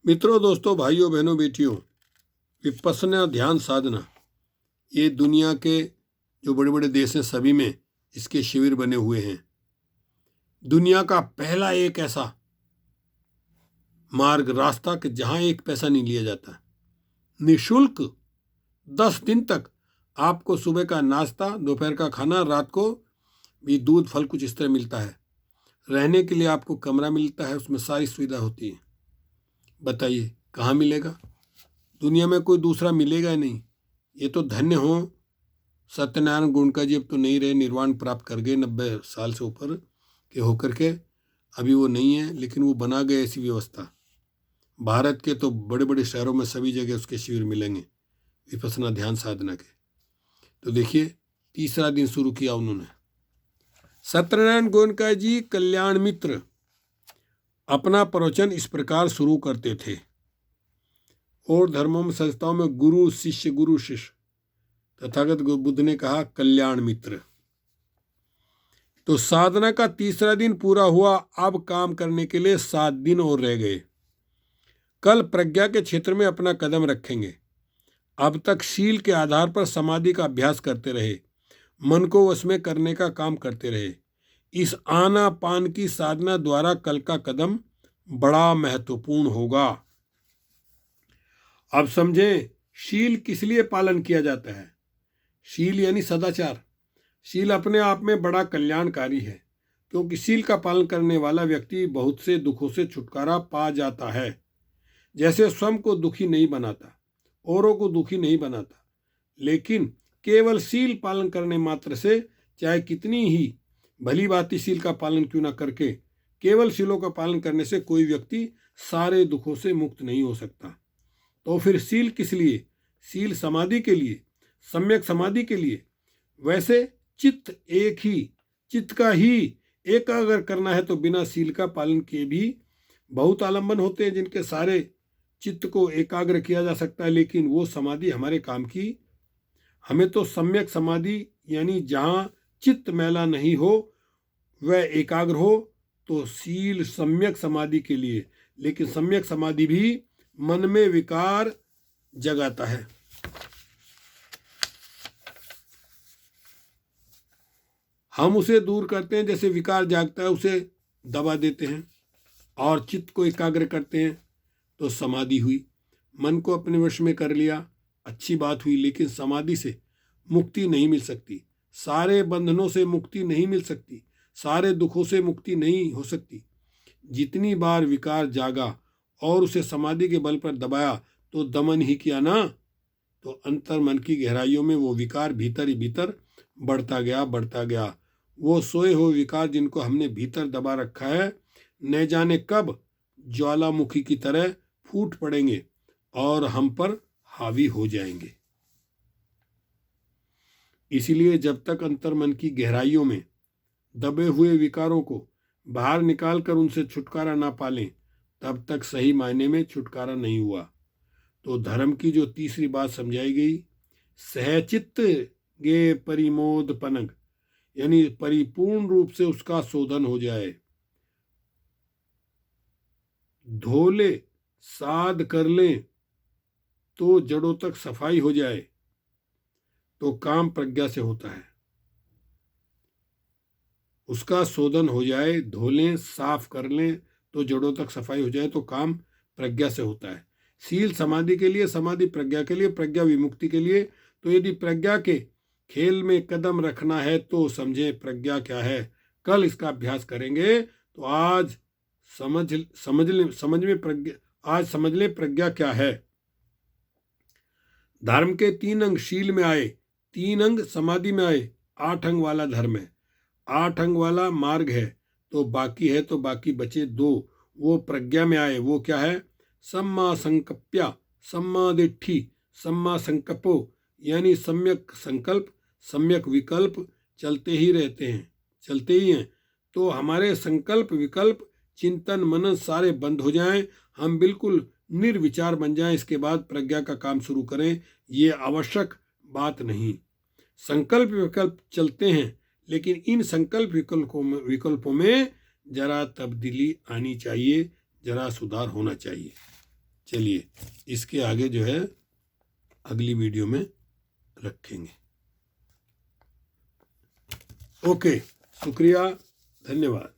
मित्रों, दोस्तों, भाइयों, बहनों, बेटियों, विपश्यना ध्यान साधना ये दुनिया के जो बड़े बड़े देश हैं सभी में इसके शिविर बने हुए हैं। दुनिया का पहला एक ऐसा मार्ग रास्ता कि जहां एक पैसा नहीं लिया जाता, निशुल्क 10 दिन तक आपको सुबह का नाश्ता, दोपहर का खाना, रात को भी दूध फल कुछ इस तरह मिलता है। रहने के लिए आपको कमरा मिलता है, उसमें सारी सुविधा होती है। बताइए कहाँ मिलेगा? दुनिया में कोई दूसरा मिलेगा नहीं। ये तो धन्य हो सत्यनारायण गोयनका जी, अब तो नहीं रहे, निर्वाण प्राप्त कर गए 90 साल से ऊपर के होकर के। अभी वो नहीं है, लेकिन वो बना गए ऐसी व्यवस्था। भारत के तो बड़े बड़े शहरों में सभी जगह उसके शिविर मिलेंगे विपश्यना ध्यान साधना के। तो देखिए, तीसरा दिन शुरू किया उन्होंने। सत्यनारायण गोयनका जी कल्याण मित्र अपना प्रवचन इस प्रकार शुरू करते थे। और धर्मों में, संस्थाओं में गुरु शिष्य तथागत बुद्ध ने कहा कल्याण मित्र। तो साधना का तीसरा दिन पूरा हुआ। अब काम करने के लिए 7 दिन और रह गए। कल प्रज्ञा के क्षेत्र में अपना कदम रखेंगे। अब तक शील के आधार पर समाधि का अभ्यास करते रहे, मन को वश में करने का काम करते रहे। इस आनापान की साधना द्वारा कल का कदम बड़ा महत्वपूर्ण होगा। अब समझें, शील किस लिए पालन किया जाता है। शील यानी सदाचार। शील अपने आप में बड़ा कल्याणकारी है, क्योंकि शील का पालन करने वाला व्यक्ति बहुत से दुखों से छुटकारा पा जाता है। जैसे स्वयं को दुखी नहीं बनाता, औरों को दुखी नहीं बनाता, लेकिन केवल शील पालन करने मात्र से, चाहे कितनी ही भली भांति शील का पालन क्यों न करके, केवल शीलों का पालन करने से कोई व्यक्ति सारे दुखों से मुक्त नहीं हो सकता। तो फिर शील किस लिए? शील समाधि के लिए, सम्यक समाधि के लिए। वैसे चित्त का ही एकाग्र करना है तो बिना शील का पालन किए भी बहुत आलंबन होते हैं जिनके सारे चित्त को एकाग्र किया जा सकता है, लेकिन वो समाधि हमारे काम की। हमें तो सम्यक समाधि यानी जहाँ चित्त मैला नहीं हो, वह एकाग्र हो, तो शील सम्यक समाधि के लिए। लेकिन सम्यक समाधि भी मन में विकार जगाता है। हम उसे दूर करते हैं, जैसे विकार जागता है उसे दबा देते हैं, और चित्त को एकाग्र करते हैं तो समाधि हुई। मन को अपने वश में कर लिया, अच्छी बात हुई, लेकिन समाधि से मुक्ति नहीं मिल सकती। सारे बंधनों से मुक्ति नहीं मिल सकती, सारे दुखों से मुक्ति नहीं हो सकती। जितनी बार विकार जागा और उसे समाधि के बल पर दबाया तो दमन ही किया ना, तो अंतर मन की गहराइयों में वो विकार भीतर ही भीतर बढ़ता गया। वो सोए हुए विकार जिनको हमने भीतर दबा रखा है, न जाने कब ज्वालामुखी की तरह फूट पड़ेंगे और हम पर हावी हो जाएंगे। इसीलिए जब तक अंतर मन की गहराइयों में दबे हुए विकारों को बाहर निकालकर उनसे छुटकारा ना पालें, तब तक सही मायने में छुटकारा नहीं हुआ। तो धर्म की जो तीसरी बात समझाई गई, सहचित्त गे परिमोद पनग, यानी परिपूर्ण रूप से उसका शोधन हो जाए, धो ले, साध कर ले, तो जड़ों तक सफाई हो जाए, तो काम प्रज्ञा से होता है। उसका शोधन हो जाए, धो लें, साफ कर लें, तो जड़ों तक सफाई हो जाए, तो काम प्रज्ञा से होता है। शील समाधि के लिए, समाधि प्रज्ञा के लिए, प्रज्ञा विमुक्ति के लिए। तो यदि प्रज्ञा के खेल में कदम रखना है तो समझें प्रज्ञा क्या है। कल इसका अभ्यास करेंगे, तो आज समझ ले प्रज्ञा क्या है। धर्म के 3 अंग शील में आए, 3 अंग समाधि में आए, 8 अंग वाला धर्म है, 8 अंग वाला मार्ग है। तो बाकी बचे 2, वो प्रज्ञा में आए। वो क्या है? सम्मा संकप्या, सम्मा दिट्ठी, सम्मा संकल्पो, यानी सम्यक संकल्प, सम्यक विकल्प चलते ही रहते हैं, चलते ही हैं। तो हमारे संकल्प, विकल्प, चिंतन, मनन सारे बंद हो जाएं, हम बिल्कुल निर्विचार बन जाएं। इसके बाद प्रज्ञा का काम शुरू करें, ये आवश्यक बात नहीं। संकल्प विकल्प चलते हैं, लेकिन इन संकल्प विकल्पों में जरा तब्दीली आनी चाहिए, जरा सुधार होना चाहिए। चलिए इसके आगे जो है अगली वीडियो में रखेंगे। ओके, शुक्रिया, धन्यवाद।